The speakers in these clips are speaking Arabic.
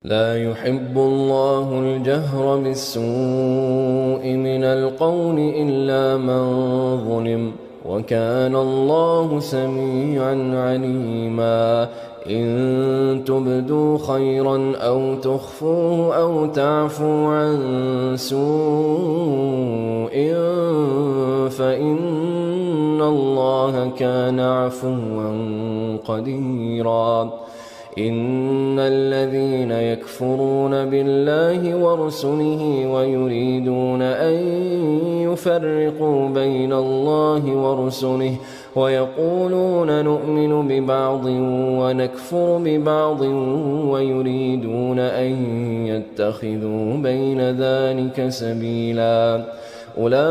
لا يحب الله الجهر بالسوء من القول إلا من ظلم وكان الله سميعا عليما إن تبدوا خيرا أو تخفوه أو تعفوا عن سوء فإن الله كان عفوا قديرا إن الذين يكفرون بالله ورسله ويريدون أن يفرقوا بين الله ورسله ويقولون نؤمن ببعض ونكفر ببعض ويريدون أن يتخذوا بين ذلك سبيلا أولئك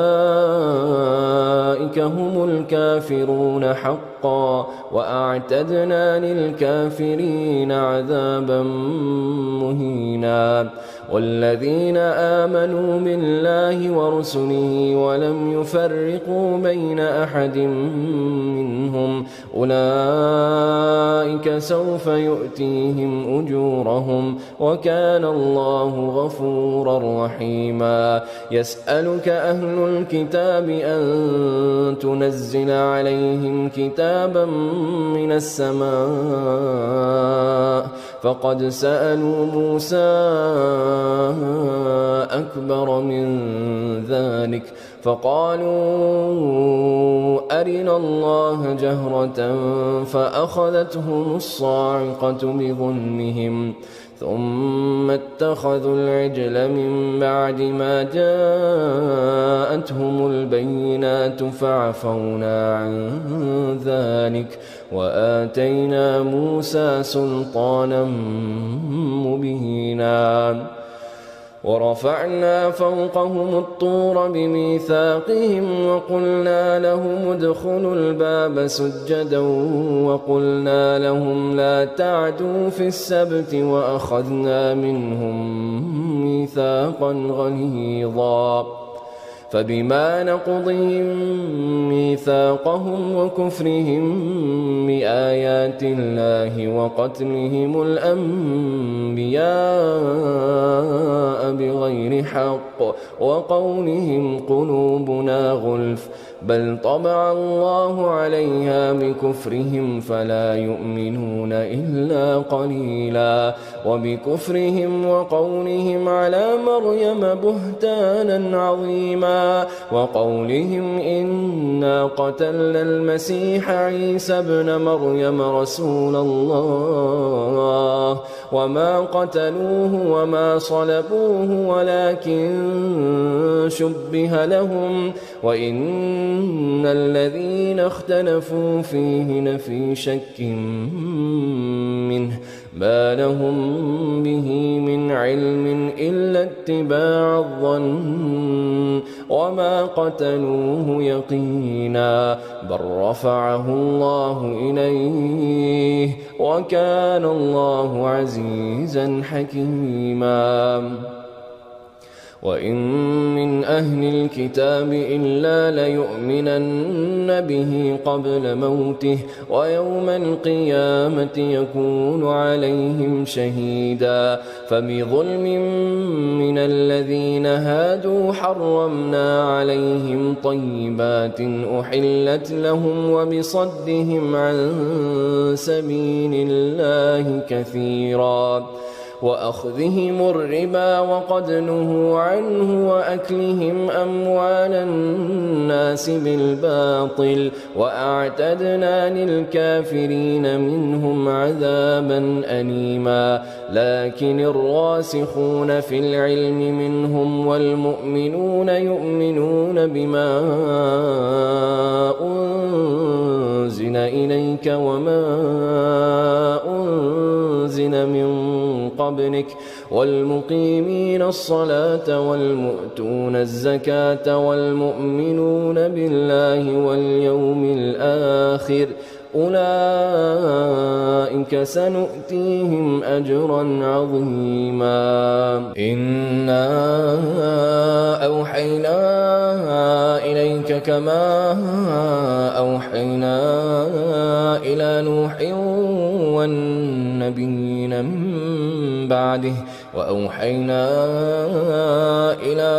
هم الكافرون حقا وأعتدنا للكافرين عذابا مهينا والذين آمنوا بالله ورسله ولم يفرقوا بين أحد منهم أولئك سوف يؤتيهم أجورهم وكان الله غفورا رحيما يسألك أهل الكتاب أن تنزل عليهم كتابا من السماء فقد سألوا موسى أكبر من ذلك فقالوا أرنا الله جهرة فأخذتهم الصاعقة بظلمهم ثم اتخذوا العجل من بعد ما جاءتهم البينات فعفونا عن ذلك وآتينا موسى سلطانا مبينا ورفعنا فوقهم الطور بميثاقهم وقلنا لهم ادخلوا الباب سجدا وقلنا لهم لا تعدوا في السبت وأخذنا منهم ميثاقا غليظا فبما نقضهم ميثاقهم وكفرهم بآيات الله وقتلهم الأنبياء بغير حق وقولهم قلوبنا غلف بل طبع الله عليها بكفرهم فلا يؤمنون إلا قليلا وبكفرهم وقولهم على مريم بهتانا عظيما وقولهم إنا قتلنا المسيح عيسى ابن مريم رسول الله وما قتلوه وما صلبوه ولكن شبه لهم وإن الذين اختلفوا فيه لفي شك منه ما لهم به من علم إلا اتباع الظن وما قتلوه يقينا بل رفعه الله إليه وكان الله عزيزا حكيما وإن من أهل الكتاب إلا ليؤمنن به قبل موته ويوم القيامة يكون عليهم شهيدا فبظلم من الذين هادوا حرمنا عليهم طيبات أحلت لهم وبصدهم عن سبيل الله كثيرا وأخذهم الربا وقد نهوا عنه وأكلهم أموال الناس بالباطل وأعتدنا للكافرين منهم عذابا أليما لكن الراسخون في العلم منهم والمؤمنون يؤمنون بما أنزل إليك وما أنزل من قبلك والمقيمين الصلاة والمؤتون الزكاة والمؤمنون بالله واليوم الآخر أولئك سنؤتيهم أجرا عظيما إنا أوحينا إليك كما أوحينا إلى نوح والنبيين من بعده وأوحينا إلى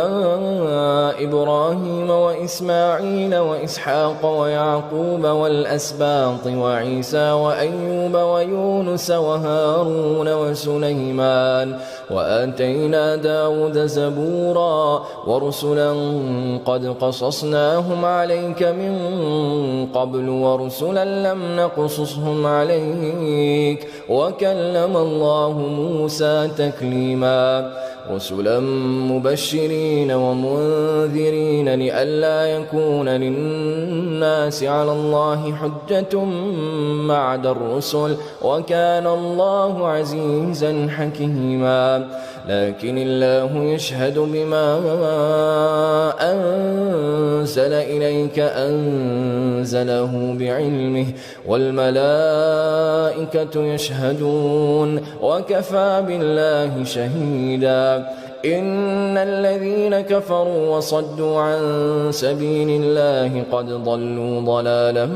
إبراهيم وإسماعيل وإسحاق ويعقوب والأسباط وعيسى وأيوب ويونس وهارون وسليمان وآتينا داود زبورا ورسلا قد قصصناهم عليك من قبل ورسلا لم نقصصهم عليك وكلم الله موسى تكليما رسلا مبشرين ومنذرين لئلا يكون للناس على الله حجة بعد الرسل وكان الله عزيزا حكيما لكن الله يشهد بما أنزل إليك أنزله بعلمه والملائكة يشهدون وكفى بالله شهيدا إن الذين كفروا وصدوا عن سبيل الله قد ضلوا ضلالا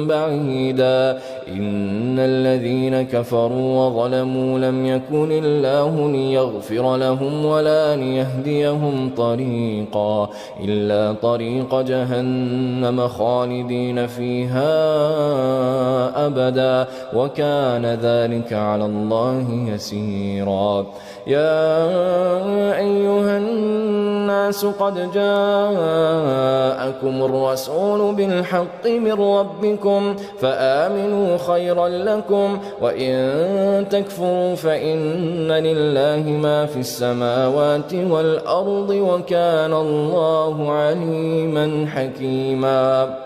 بعيدا إن الذين كفروا وظلموا لم يكن الله ليغفر لهم ولا ليهديهم طريقا إلا طريق جهنم خالدين فيها أبدا وكان ذلك على الله يسيرا يا أيها الناس قد جاءكم الرسول بالحق من ربكم فآمنوا خيرا لكم وإن تكفروا فإن لله ما في السماوات والأرض وكان الله عليما حكيما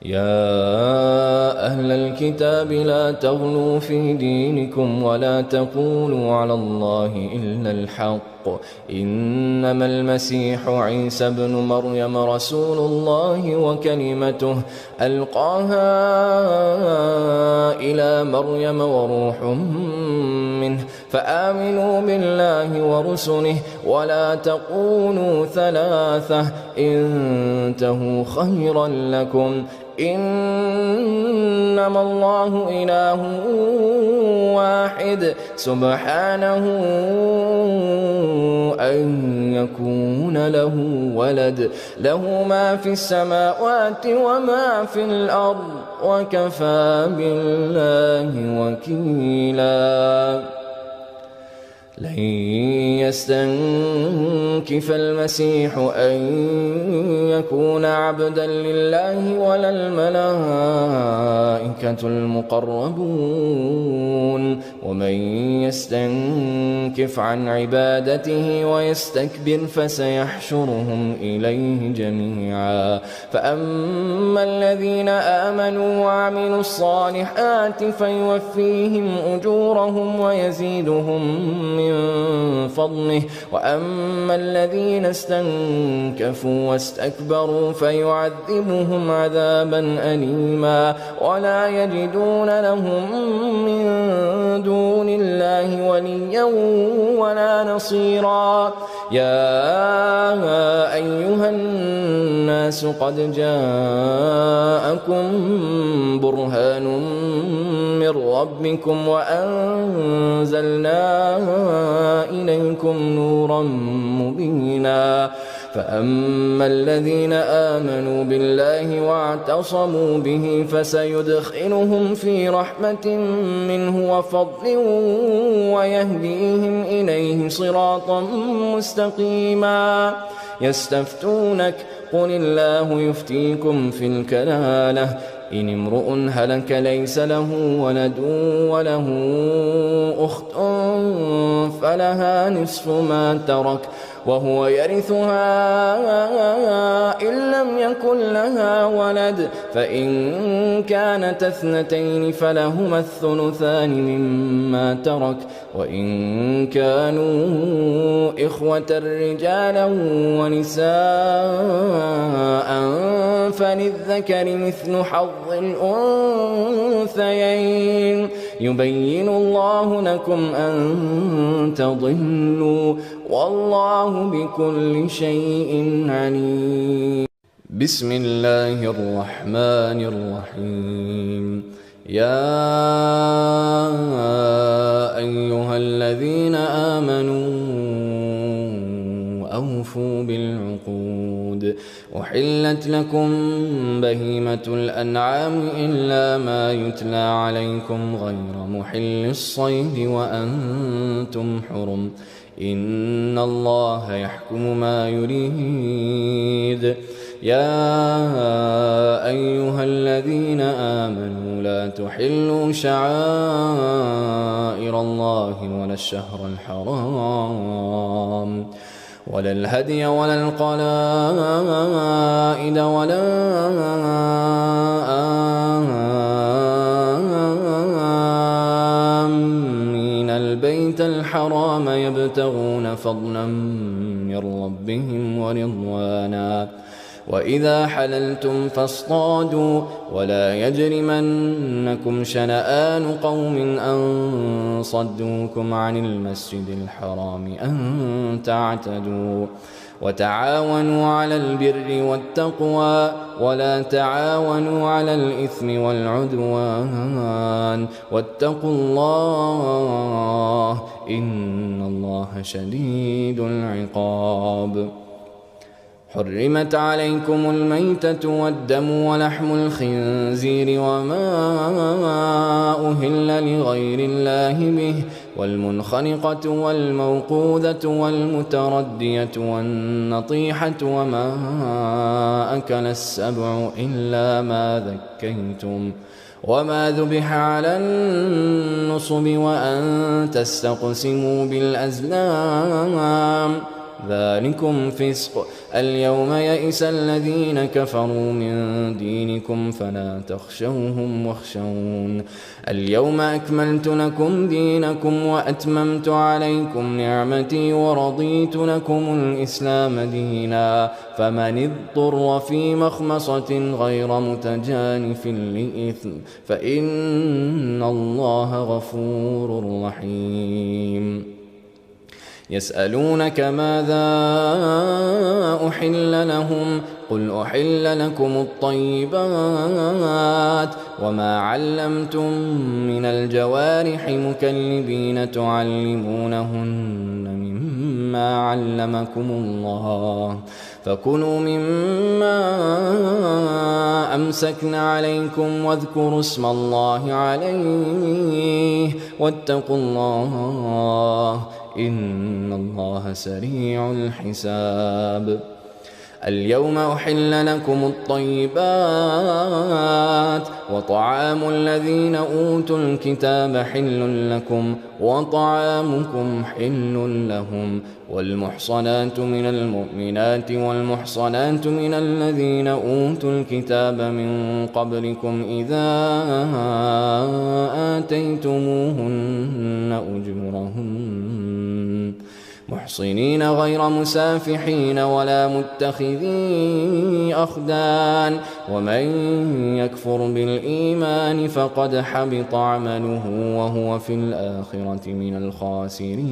يا أهل الكتاب لا تغلوا في دينكم ولا تقولوا على الله إلا الحق إنما المسيح عيسى ابن مريم رسول الله وكلمته ألقاها إلى مريم وروح منه فآمنوا بالله ورسله ولا تقولوا ثلاثة انتهوا خيرا لكم إنما الله إله واحد سبحانه أن يكون له ولد له ما في السماوات وما في الأرض وكفى بالله وكيلا لن يستنكف المسيح أن يكون عبدا لله ولا الملائكة المقربون ومن يستنكف عن عبادته ويستكبر فسيحشرهم إليه جميعا فأما الذين آمنوا وعملوا الصالحات فيوفيهم أجورهم ويزيدهم من فضله وأما الذين استنكفوا واستكبروا فيعذبهم عذابا أليما ولا يجدون لهم من دون الله وليا ولا نصيرا يا أيها الناس قد جاءكم برهان من ربكم وأنزلنا إليكم نورا مبينا فأما الذين آمنوا بالله واعتصموا به فسيدخلهم في رحمة منه وفضل ويهديهم إليه صراطا مستقيما يستفتونك قل الله يفتيكم في الكلالة إن امرؤ هلك ليس له ولد وله أخت فلها نصف ما ترك وهو يرثها إن لم يكن لها ولد فإن كانت اثنتين فلهما الثلثان مما ترك وإن كانوا إخوة رجالا ونساء فللذكر مثل حظ الأنثيين يبين الله لكم أن تضلوا والله بكل شيء عليم بسم الله الرحمن الرحيم يا أيها الذين آمنوا أوفوا بالعقود أحلت لكم بهيمة الأنعام إلا ما يتلى عليكم غير محل الصيد وأنتم حرم إن الله يحكم ما يريد يا أيها الذين آمنوا لا تحلوا شعائر الله ولا الشهر الحرام ولا الهدي ولا القلائد ولا آمين البيت الحرام يبتغون فضلا من ربهم ورضوانا وإذا حللتم فاصطادوا ولا يجرمنكم شنآن قوم أن صدوكم عن المسجد الحرام أن تعتدوا وتعاونوا على البر والتقوى ولا تعاونوا على الإثم والعدوان واتقوا الله إن الله شديد العقاب حرمت عليكم الميتة والدم ولحم الخنزير وما أهل لغير الله به والمنخنقة والموقوذة والمتردية والنطيحة وما أكل السبع إلا ما ذكيتم وما ذبح على النصب وأن تستقسموا بالأزلام ذلكم فسق اليوم يئس الذين كفروا من دينكم فلا تخشوهم واخشون اليوم أكملت لكم دينكم وأتممت عليكم نعمتي ورضيت لكم الإسلام دينا فمن اضطر في مخمصة غير متجانف لإثم فإن الله غفور رحيم يسألونك ماذا أحل لهم قل أحل لكم الطيبات وما علمتم من الجوارح مكلبين تعلمونهن مما علمكم الله فكلوا مما أمسكن عليكم واذكروا اسم الله عليه واتقوا الله إن الله سريع الحساب اليوم أحل لكم الطيبات وطعام الذين أوتوا الكتاب حل لكم وطعامكم حل لهم والمحصنات من المؤمنات والمحصنات من الذين أوتوا الكتاب من قبلكم إذا آتيتموهن أجورهن محصنين غير مسافحين ولا متخذي أخدان ومن يكفر بالإيمان فقد حبط عمله وهو في الآخرة من الخاسرين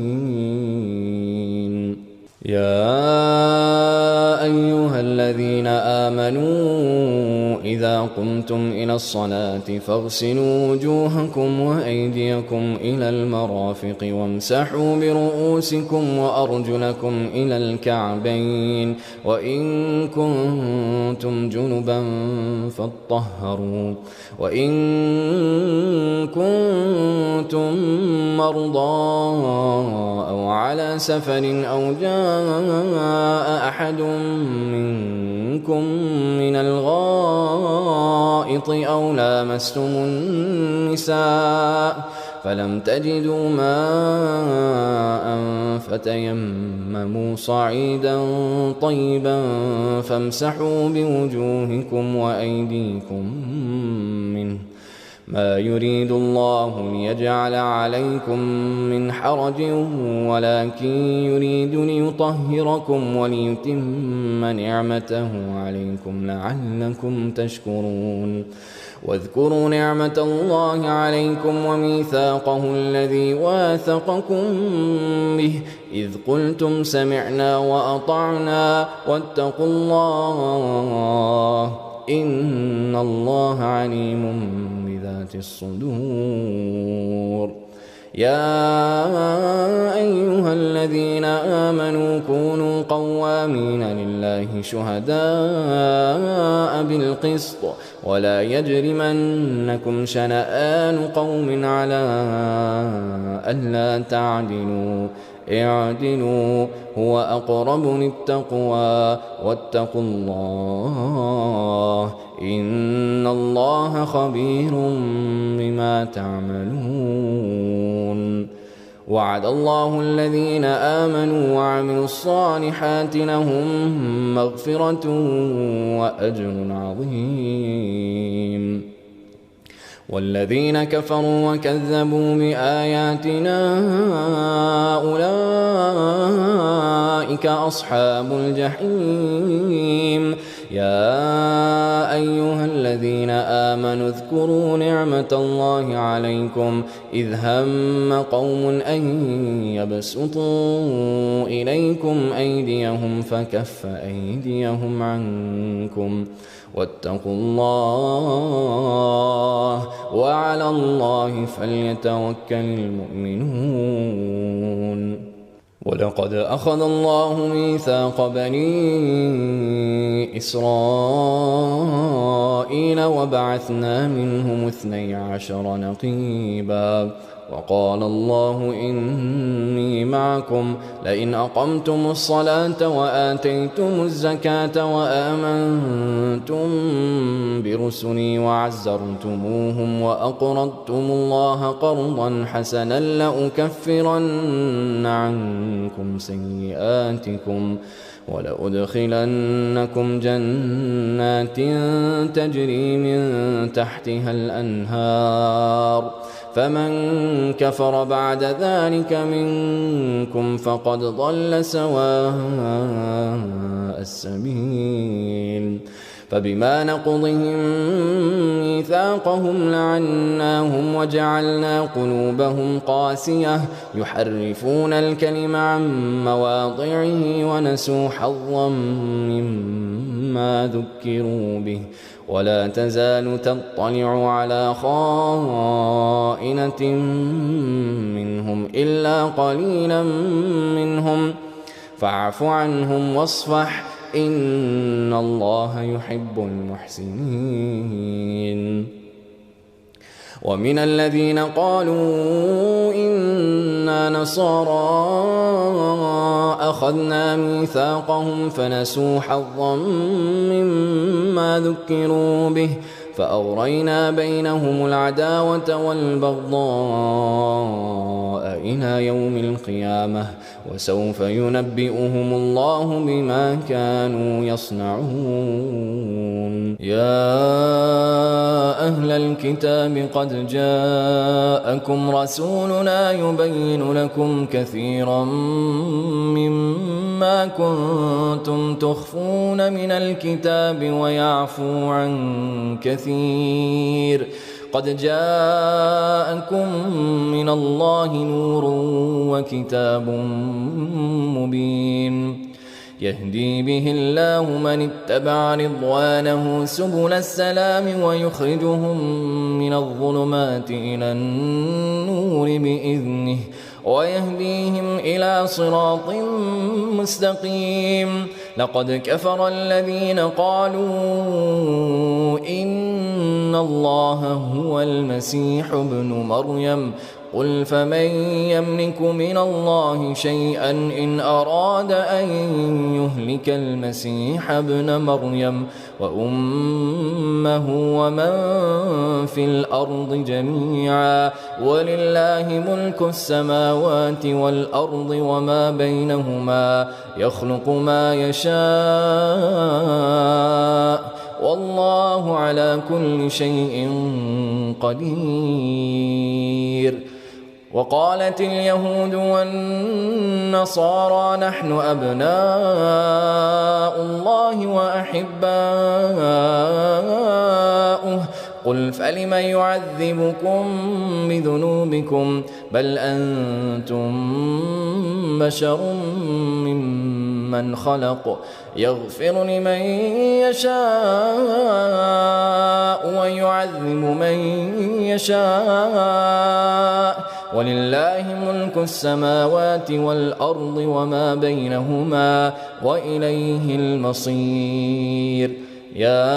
يا أيها الذين آمنوا إذا قمتم إلى الصلاة فاغسلوا وجوهكم وأيديكم إلى المرافق وامسحوا برؤوسكم وأرجلكم إلى الكعبين وإن كنتم جنبا فاطهروا وإن كنتم مرضى أو على سفر أو جاء أحد منكم من الغائط أو لامستم النساء فلم تجدوا ماء فتيمموا صعيدا طيبا فامسحوا بوجوهكم وأيديكم منه ما يريد الله ليجعل عليكم من حرج ولكن يريد ليطهركم وليتم نعمته عليكم لعلكم تشكرون واذكروا نعمة الله عليكم وميثاقه الذي واثقكم به إذ قلتم سمعنا وأطعنا واتقوا الله إن الله عليم بذات الصدور. يا أيها الذين آمنوا كونوا قوامين لله شهداء بالقسط ولا يجرمنكم شنآن قوم على ألا تعدلوا اعدلوا هو أقرب للتقوى واتقوا الله إن الله خبير بما تعملون. وعد الله الذين آمنوا وعملوا الصالحات لهم مغفرة وأجر عظيم. والذين كفروا وكذبوا بآياتنا أولئك أصحاب الجحيم. يا أيها الذين آمنوا اذكروا نعمة الله عليكم إذ هم قوم أن يبسطوا إليكم أيديهم فكف أيديهم عنكم واتقوا الله وعلى الله فليتوكل المؤمنون. ولقد أخذ الله ميثاق بني إسرائيل وبعثنا منهم 12 نقيبا وقال الله إني معكم لئن أقمتم الصلاة وآتيتم الزكاة وآمنتم برسلي وعزرتموهم وأقرضتم الله قرضا حسنا لأكفرن عنكم سيئاتكم ولأدخلنكم جنات تجري من تحتها الأنهار فمن كفر بعد ذلك منكم فقد ضل سواء السبيل. فبما نقضهم ميثاقهم لعناهم وجعلنا قلوبهم قاسية يحرفون الكلم عن مواضعه ونسوا حظا مما ذكروا به ولا تزال تطلع على خائنة منهم إلا قليلا منهم فاعف عنهم واصفح إن الله يحب المحسنين. ومن الذين قالوا إنا نصارى أخذنا ميثاقهم فنسوا حظا مما ذكروا به فأغرينا بينهم العداوة والبغضاء إلى يوم القيامة وسوف ينبئهم الله بما كانوا يصنعون. يا أهل الكتاب قد جاءكم رسولنا يبين لكم كثيرا مما كنتم تخفون من الكتاب ويعفو عن كثير قد جاءكم من الله نور وكتاب مبين يهدي به الله من اتبع رضوانه سبل السلام ويخرجهم من الظلمات إلى النور بإذنه ويهديهم إلى صراط مستقيم. لقد كفر الذين قالوا إن الله هو المسيح ابن مريم قل فمن يملك من الله شيئا إن أراد أن يهلك المسيح ابن مريم وأمه ومن في الأرض جميعا ولله ملك السماوات والأرض وما بينهما يخلق ما يشاء والله على كل شيء قدير. وقالت اليهود والنصارى نحن أبناء الله وأحباؤه قل فلم يعذبكم بذنوبكم بل أنتم بشر ممن من خلق يغفر لمن يشاء ويعذب من يشاء ولله ملك السماوات والأرض وما بينهما وإليه المصير. يا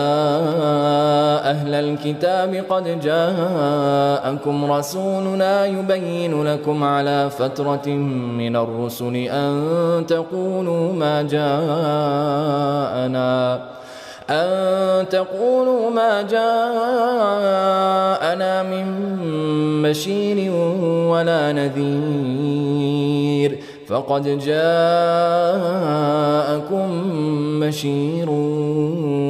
أهل الكتاب قد جاءكم رسولنا يبين لكم على فترة من الرسل أن تقولوا ما جاءنا من بشير ولا نذير فقد جاءكم بشير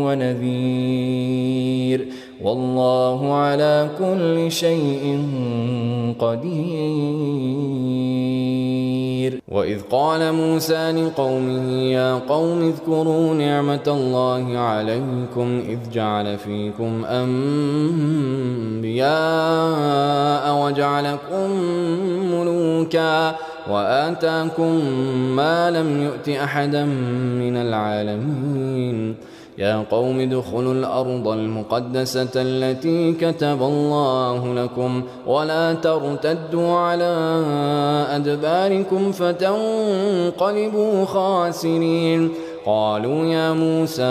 ونذير والله على كل شيء قدير. وإذ قال موسى لقومه يا قوم اذكروا نعمة الله عليكم إذ جعل فيكم أنبياء وجعلكم ملوكا وآتاكم ما لم يؤت أحدا من العالمين. يا قوم ادخلوا الأرض المقدسة التي كتب الله لكم ولا ترتدوا على أدباركم فتنقلبوا خاسرين. قالوا يا موسى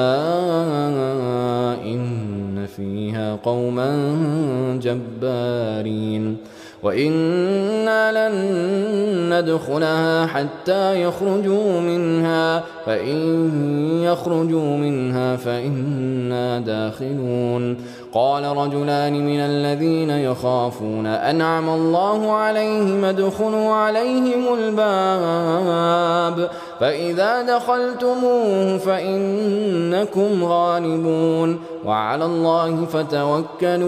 إن فيها قوما جبارين وإنا لن ندخلها حتى يخرجوا منها فإن يخرجوا منها فإنا داخلون. قال رجلان من الذين يخافون أنعم الله عليهم ادخلوا عليهم الباب فإذا دخلتموه فإنكم غالبون وعلى الله فتوكلوا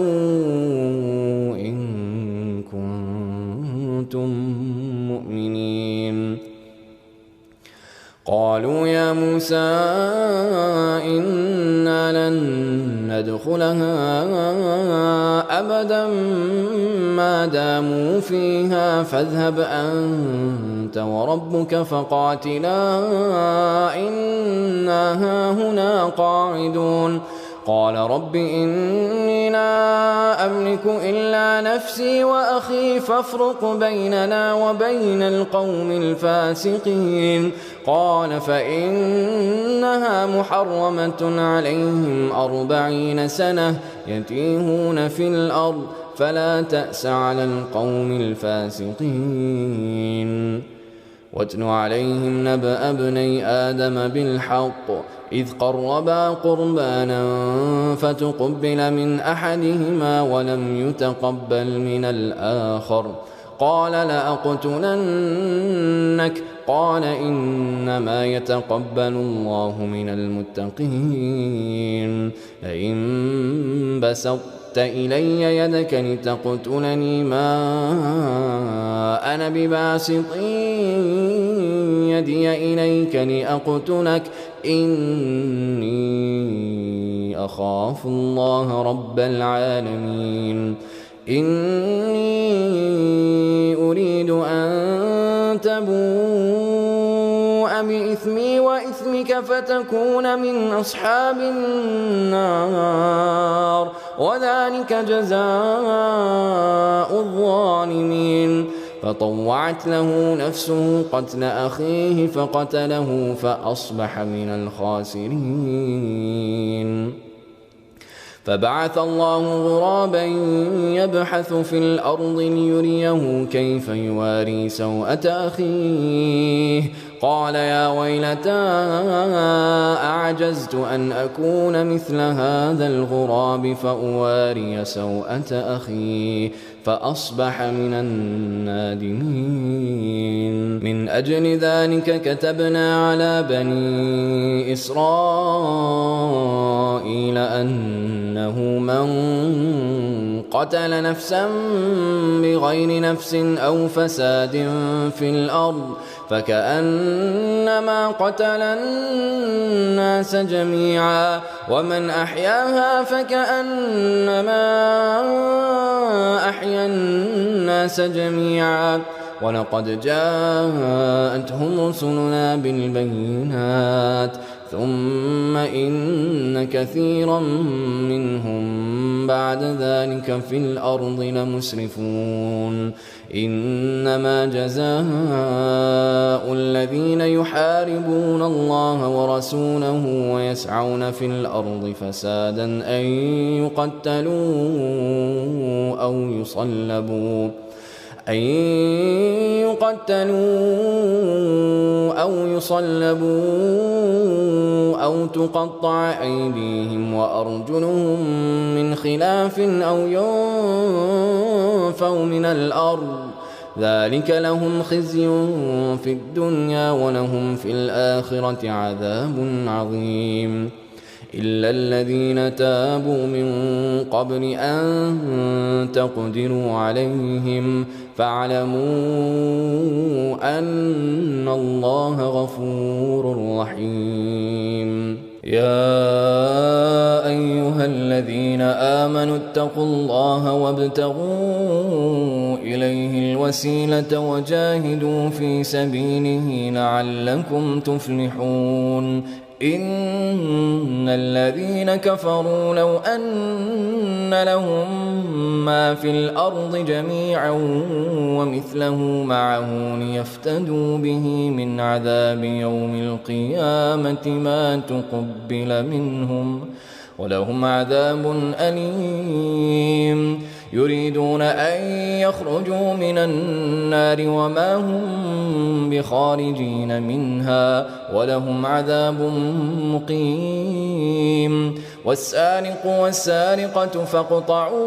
إن كنتم مؤمنين. قالوا يا موسى إنا لن ندخلها أبدا ما داموا فيها فاذهب أنت وربك فقاتلا إنا هاهنا قاعدون. قال رب إني لا أملك إلا نفسي وأخي فافرق بيننا وبين القوم الفاسقين. قال فإنها محرمة عليهم 40 سنة يتيهون في الأرض فلا تأس على القوم الفاسقين. واتل عليهم نبأ ابني آدم بالحق إذ قربا قربانا فتقبل من أحدهما ولم يتقبل من الآخر قال لأقتلنك قال إنما يتقبل الله من المتقين. لئن بسطت إلي يدك لتقتلني ما أنا بباسط يدي إليك لأقتلك إني أخاف الله رب العالمين. إني أريد أن تبوء بإثمي وإثمك فتكون من أصحاب النار وذلك جزاء الظالمين. فطوعت له نفسه قتل أخيه فقتله فأصبح من الخاسرين. فبعث الله غرابا يبحث في الأرض ليريه كيف يواري سوءة أخيه قال يا ويلتى أعجزت أن أكون مثل هذا الغراب فأواري سوءة أخي فأصبح من النادمين. من أجل ذلك كتبنا على بني إسرائيل أنه من قتل نفسا بغير نفس أو فساد في الأرض فكأنما قتل الناس جميعا ومن أحياها فكأنما أحيا الناس جميعا ولقد جاءتكم جاءتهم رسلنا بالبينات ثم إن كثيرا منهم بعد ذلك في الأرض لمسرفون إنما جزاء الذين يحاربون الله ورسوله ويسعون في الأرض فسادا أن يقتلوا أو يصلبوا أو تقطع أيديهم وأرجلهم من خلاف أو ينفوا من الأرض ذلك لهم خزي في الدنيا ولهم في الآخرة عذاب عظيم إلا الذين تابوا من قبل أن تقدروا عليهم فاعلموا أن الله غفور رحيم يا أيها الذين آمنوا اتقوا الله وابتغوا إليه الوسيلة وجاهدوا في سبيله لعلكم تفلحون إن الذين كفروا لو أن لهم ما في الأرض جميعا ومثله معه ليفتدوا به من عذاب يوم القيامة ما تقبل منهم ولهم عذاب أليم يريدون أن يخرجوا من النار وما هم بخارجين منها ولهم عذاب مقيم والسارق والسارقة فاقطعوا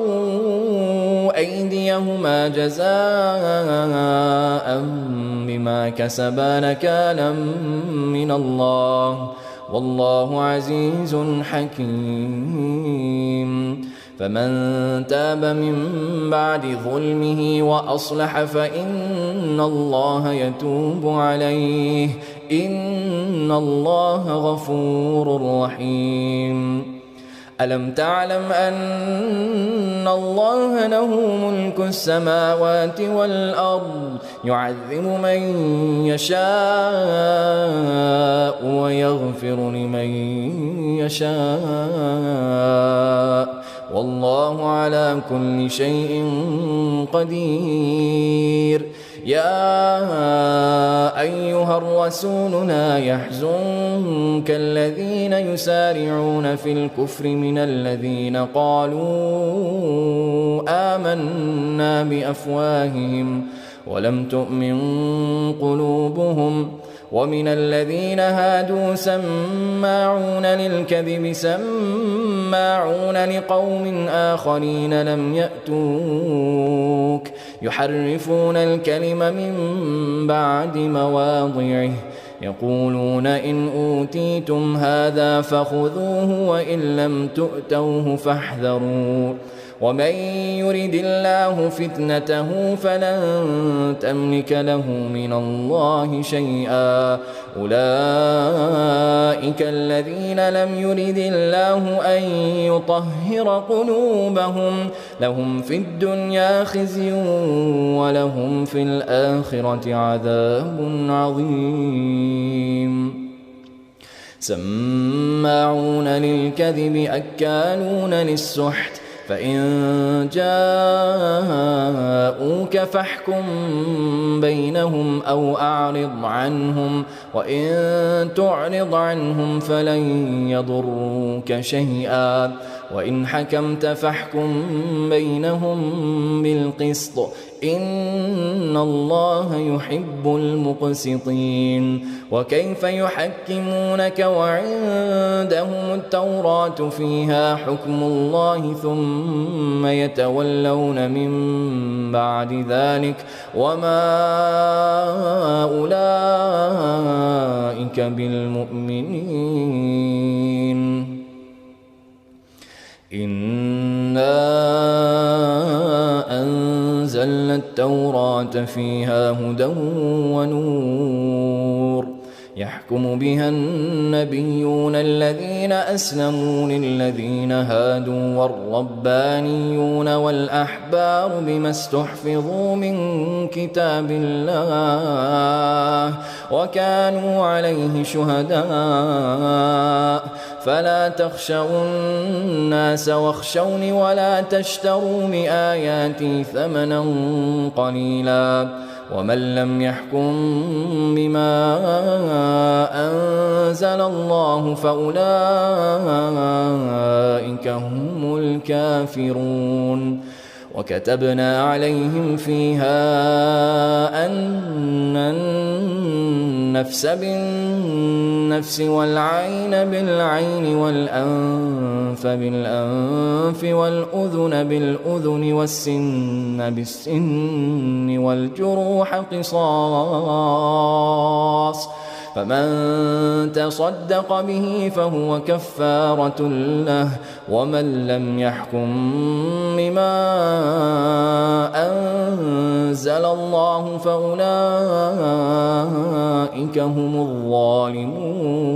أيديهما جزاء بما كسبا نكالا من الله والله عزيز حكيم فمن تاب من بعد ظلمه وأصلح فإن الله يتوب عليه إن الله غفور رحيم ألم تعلم أن الله له ملك السماوات والأرض يعذب من يشاء ويغفر لمن يشاء والله على كل شيء قدير يا أيها الرسول لا يحزنك الذين يسارعون في الكفر من الذين قالوا آمنا بأفواههم ولم تؤمن قلوبهم ومن الذين هادوا سماعون للكذب سماعون لقوم آخرين لم يأتوك يحرفون الكلم من بعد مواضعه يقولون إن أوتيتم هذا فخذوه وإن لم تؤتوه فاحذروا ومن يرد الله فتنته فلن تملك له من الله شيئا أولئك الذين لم يرد الله أن يطهر قلوبهم لهم في الدنيا خزي ولهم في الآخرة عذاب عظيم سماعون للكذب أكالون للسحت فإن جاءوك فاحكم بينهم أو أعرض عنهم وإن تعرض عنهم فلن يضروك شيئا وإن حكمت فاحكم بينهم بالقسط إن الله يحب المقسطين وكيف يحكمونك وعندهم التوراة فيها حكم الله ثم يتولون من بعد ذلك وما أولئك بالمؤمنين إنا أنزلنا التوراة فيها هدى ونور يحكم بها النبيون الذين أسلموا للذين هادوا والربانيون والأحبار بما استحفظوا من كتاب الله وكانوا عليه شهداء فلا تخشوا الناس واخشوني ولا تشتروا بآياتي ثمنا قليلا ومن لم يحكم بما أنزل الله فأولئك هم الكافرون وكتبنا عليهم فيها أن النفس بالنفس والعين بالعين والأنف بالأنف والأذن بالأذن والسن بالسن والجروح قصاص فمن تصدق به فهو كفارة له ومن لم يحكم بما أنزل الله فأولئك هم الظالمون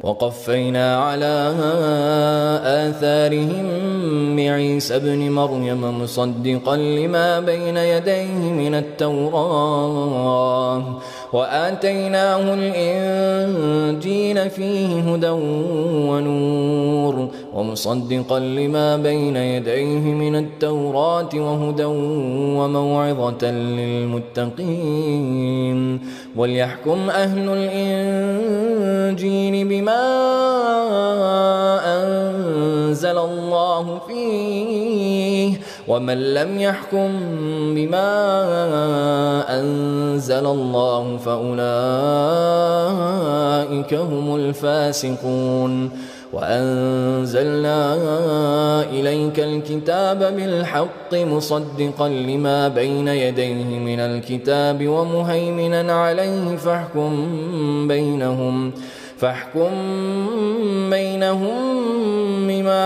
وقفينا على آثارهم بعيسى ابن مريم مصدقا لما بين يديه من التوراة وآتيناه الإنجيل فيه هدى ونور ومصدقا لما بين يديه من التوراة وهدى وموعظة للمتقين وليحكم أهل الإنجيل بما أنزل الله فيه ومن لم يحكم بما أنزل الله فأولئك هم الفاسقون وأنزلنا إليك الكتاب بالحق مصدقا لما بين يديه من الكتاب ومهيمنا عليه فاحكم بينهم بما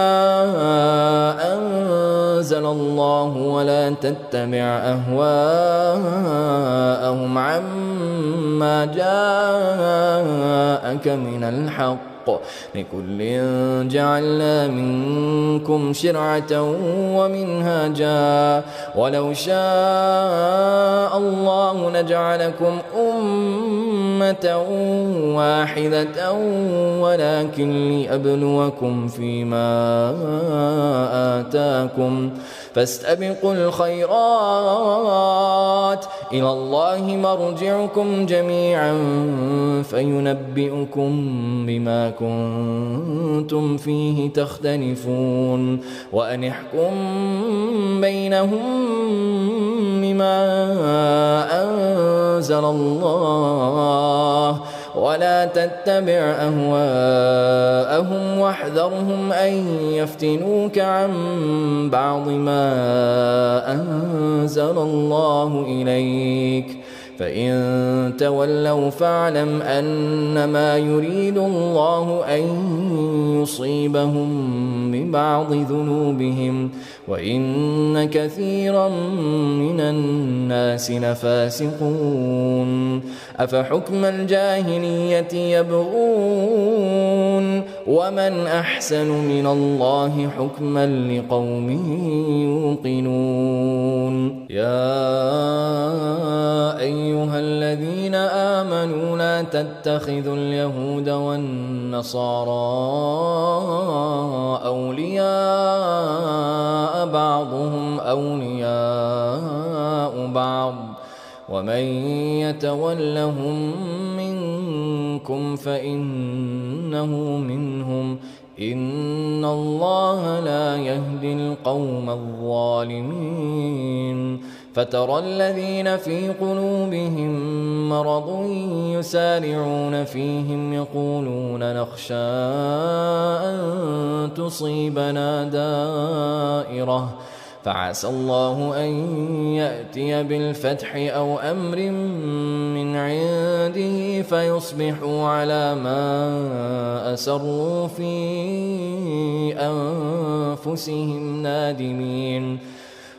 أنزل الله ولا تتبع أهواءهم عما جاءك من الحق لكل جعلنا منكم شرعة ومنهاجا ولو شاء الله لجعلكم أمة واحدة ولكن ليبلوكم فيما آتاكم فاستبقوا الخيرات إلى الله مرجعكم جميعا فينبئكم بما كنتم فيه تختلفون وأن احكم بينهم بما أنزل الله ولا تتبع أهواءهم واحذرهم أن يفتنوك عن بعض ما أنزل الله إليك فإن تولوا فاعلم أنما يريد الله أن يصيبهم ببعض ذنوبهم وإن كثيرا من الناس لفاسقون أفحكم الجاهلية يبغون ومن أحسن من الله حكما لقوم يوقنون يا أيها الذين آمنوا لا تتخذوا اليهود والنصارى أولياء بعضهم أولياء بعض ومن يتولهم منكم فإنه منهم إن الله لا يهدي القوم الظالمين فترى الذين في قلوبهم مرض يسارعون فيهم يقولون نخشى أن تصيبنا دائرة فعسى الله أن يأتي بالفتح أو أمر من عنده فيصبحوا على ما أسروا في أنفسهم نادمين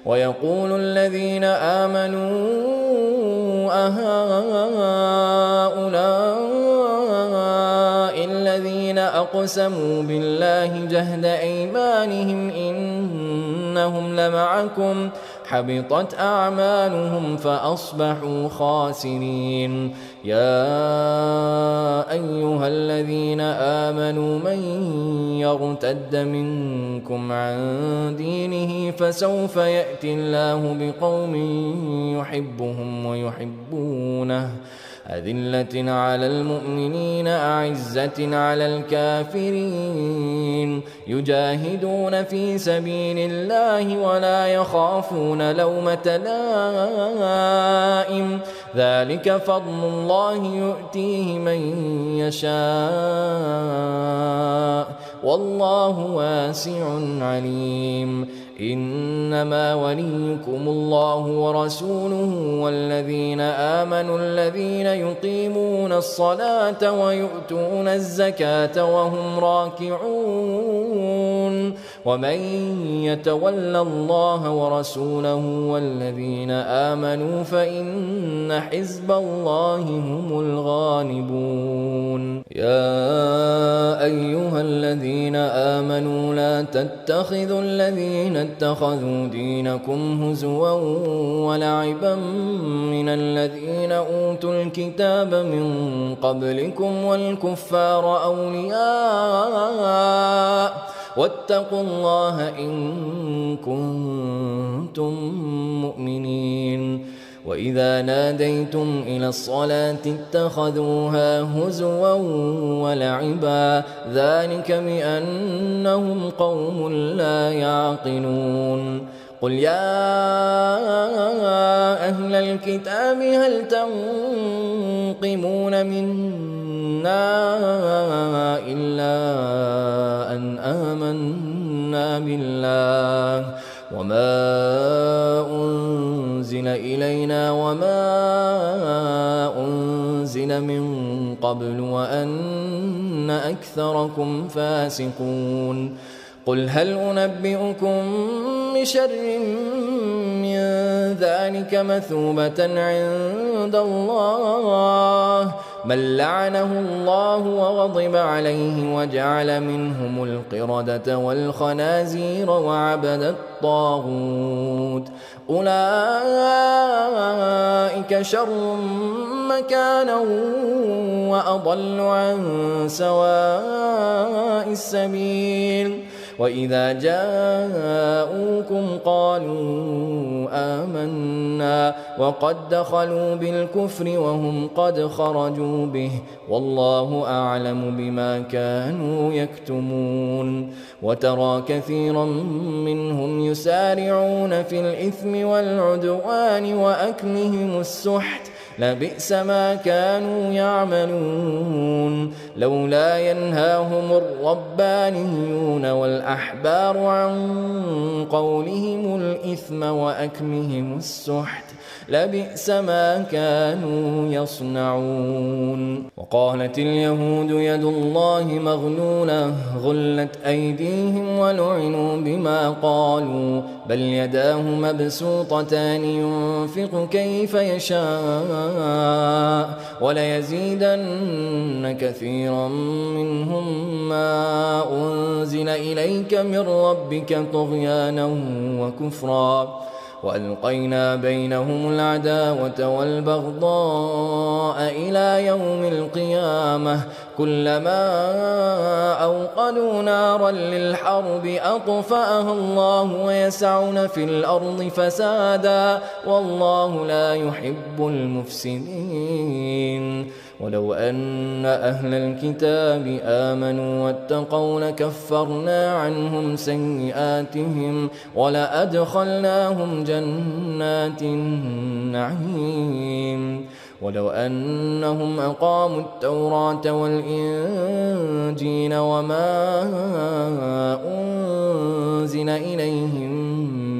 ويقول الذين آمنوا أهؤلاء الذين أقسموا بالله جهد أيمانهم إنهم لمعكم حبطت أعمالهم فأصبحوا خاسرين. يا أيها الذين آمنوا من يرتد منكم عن دينه فسوف يأتي الله بقوم يحبهم ويحبونه أذلة على المؤمنين أعزة على الكافرين يجاهدون في سبيل الله ولا يخافون لومة لائم ذلك فضل الله يؤتيه من يشاء والله واسع عليم. إنما وليكم الله ورسوله والذين آمنوا الذين يقيمون الصلاة ويؤتون الزكاة وهم راكعون ومن يتول الله ورسوله والذين آمنوا فإن حزب الله هم الغالبون. يا أيها الذين آمنوا لا تتخذوا الذين اتخذوا دينكم هزوا ولعبا من الذين أوتوا الكتاب من قبلكم والكفار أولياء واتقوا الله إن كنتم مؤمنين. وإذا ناديتم إلى الصلاة اتخذوها هزوا ولعبا ذلك بأنهم قوم لا يعقلون. قل يا أهل الكتاب هل تنقمون منا إلا أن آمنا بالله وما أنزل إلينا وما أنزل من قبل وأن أكثركم فاسقون. قل هل أنبئكم بشر من ذلك مثوبة عند الله من لعنه الله وغضب عليه وجعل منهم القردة والخنازير وعبد الطاغوت أولئك شر مكانا وأضل عن سواء السبيل. وإذا جاءوكم قالوا آمنا وقد دخلوا بالكفر وهم قد خرجوا به والله أعلم بما كانوا يكتمون. وترى كثيرا منهم يسارعون في الإثم والعدوان وأكلهم السحت لبئس ما كانوا يعملون. لولا ينهاهم الربانيون والأحبار عن قولهم الإثم وأكلهم السحت لبئس ما كانوا يصنعون. وقالت اليهود يد الله مغلولة غلت أيديهم ولعنوا بما قالوا بل يداه مبسوطتان ينفق كيف يشاء وليزيدن كثيرا منهم ما أنزل إليك من ربك طغيانا وكفرا وألقينا بينهم العداوة والبغضاء إلى يوم القيامة كلما أوقدوا نارا للحرب أطفأها الله ويسعون في الأرض فسادا والله لا يحب المفسدين. ولو أن أهل الكتاب آمنوا واتقوا لكفرنا عنهم سيئاتهم ولأدخلناهم جنات النعيم. ولو أنهم أقاموا التوراة والإنجيل وما أنزل إليهم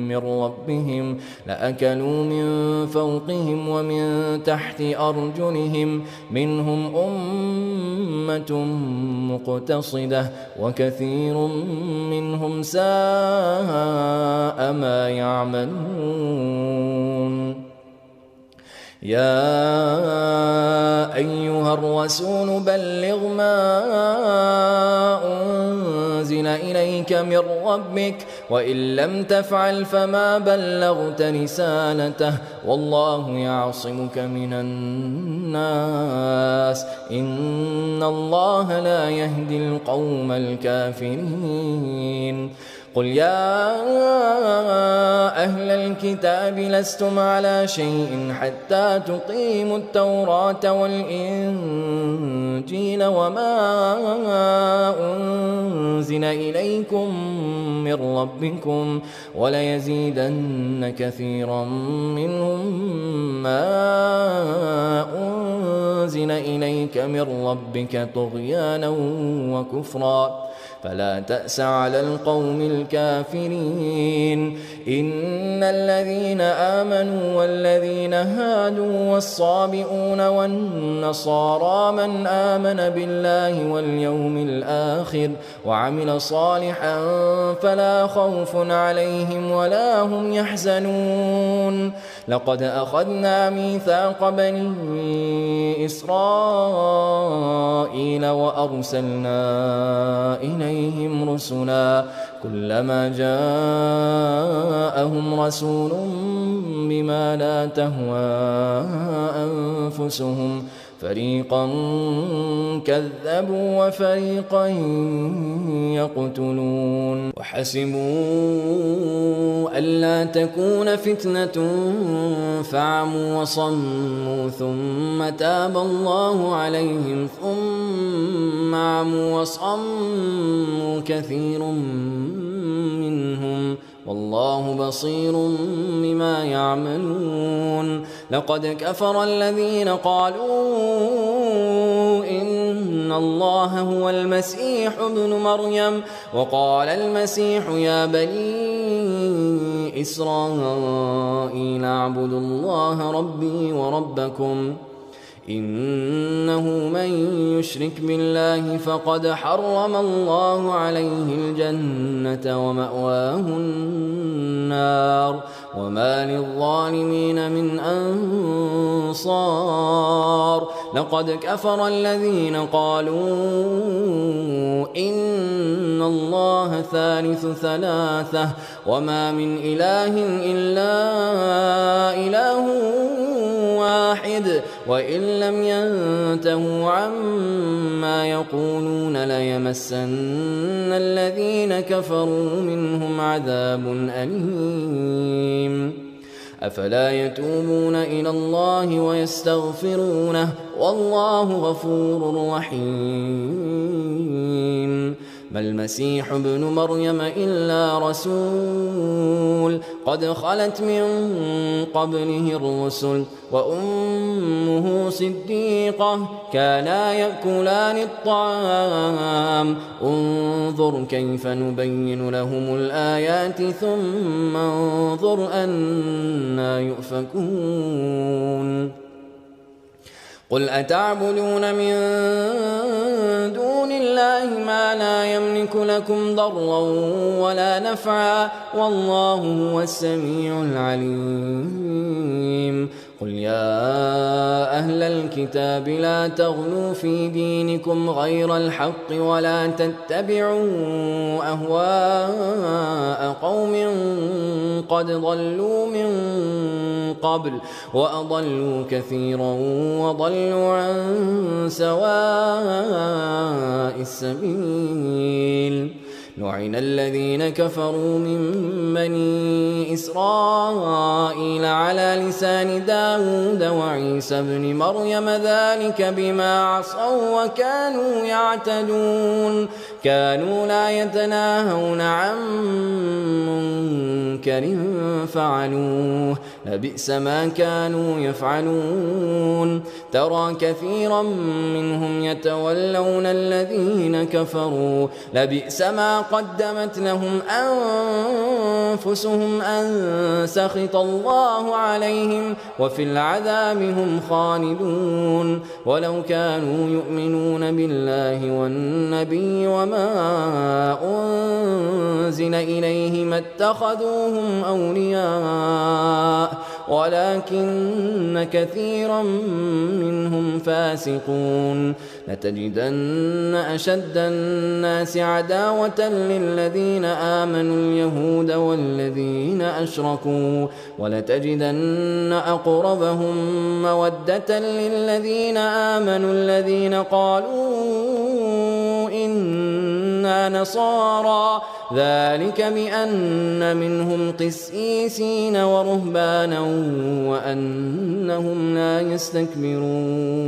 من ربهم لأكلوا من فوقهم ومن تحت أرجلهم منهم أمة مقتصدة وكثير منهم ساء ما يعملون. يا أيها الرسول بلغ ما أنزل أنزل إليك من ربك وإن لم تفعل فما بلغت رسالته والله يعصمك من الناس إن الله لا يهدي القوم الكافرين قل يا أهل الكتاب لستم على شيء حتى تقيموا التوراة والإنجيل وما أنزل إليكم من ربكم وليزيدن كثيرا منهم ما أنزل إليك من ربك طغيانا وكفرا فلا تأس على القوم الكافرين إن الذين آمنوا والذين هادوا والصابئون والنصارى من آمن بالله واليوم الآخر وعمل صالحا فلا خوف عليهم ولا هم يحزنون لقد أخذنا ميثاق بني إسرائيل وأرسلنا إليهم رسلا كلما جاءهم رسول بما لا تهوى أنفسهم فريقا كذبوا وفريقا يقتلون وحسبوا ألا تكون فتنة فعموا وصموا ثم تاب الله عليهم ثم عموا وصموا كثير منهم والله بصير بما يعملون لقد كفر الذين قالوا إن الله هو المسيح ابن مريم وقال المسيح يا بني إسرائيل اعبدوا الله ربي وربكم إنه من يشرك بالله فقد حرم الله عليه الجنة ومأواه النار وما للظالمين من أنصار لقد كفر الذين قالوا إن الله ثالث ثلاثة وما من إله إلا إله واحد وإن لم ينتهوا عما يقولون ليمسن الذين كفروا منهم عذاب أليم أفلا يتوبون إلى الله ويستغفرونه والله غفور رحيم ما المسيح ابن مريم إلا رسول قد خلت من قبله الرسل وأمه صديقة كانا يأكلان الطعام انظر كيف نبين لهم الآيات ثم انظر أنى يؤفكون قل أتعبدون من دون الله ما لا يملك لكم ضرا ولا نفعا والله هو السميع العليم قل يا أهل الكتاب لا تغلوا في دينكم غير الحق ولا تتبعوا أهواء قوم قد ضلوا من قبل وأضلوا كثيرا وضلوا عن سواء السبيل لعن الذين كفروا من بني إسرائيل على لسان داود وعيسى بن مريم ذلك بما عصوا وكانوا يعتدون كانوا لا يتناهون عن منكر فعلوه لبئس ما كانوا يفعلون ترى كثيرا منهم يتولون الذين كفروا لبئس ما قدمت لهم أنفسهم أن سخط الله عليهم وفي العذاب هم خالدون ولو كانوا يؤمنون بالله والنبي وما أنزل إليه ما اتخذوهم أولياء ولكن كثيرا منهم فاسقون لتجدن أشد الناس عداوة للذين آمنوا اليهود والذين أشركوا ولتجدن أقربهم مودة للذين آمنوا الذين قالوا إنا نصارى ذلك بأن منهم قسيسين ورهبانا وأنهم لا يستكبرون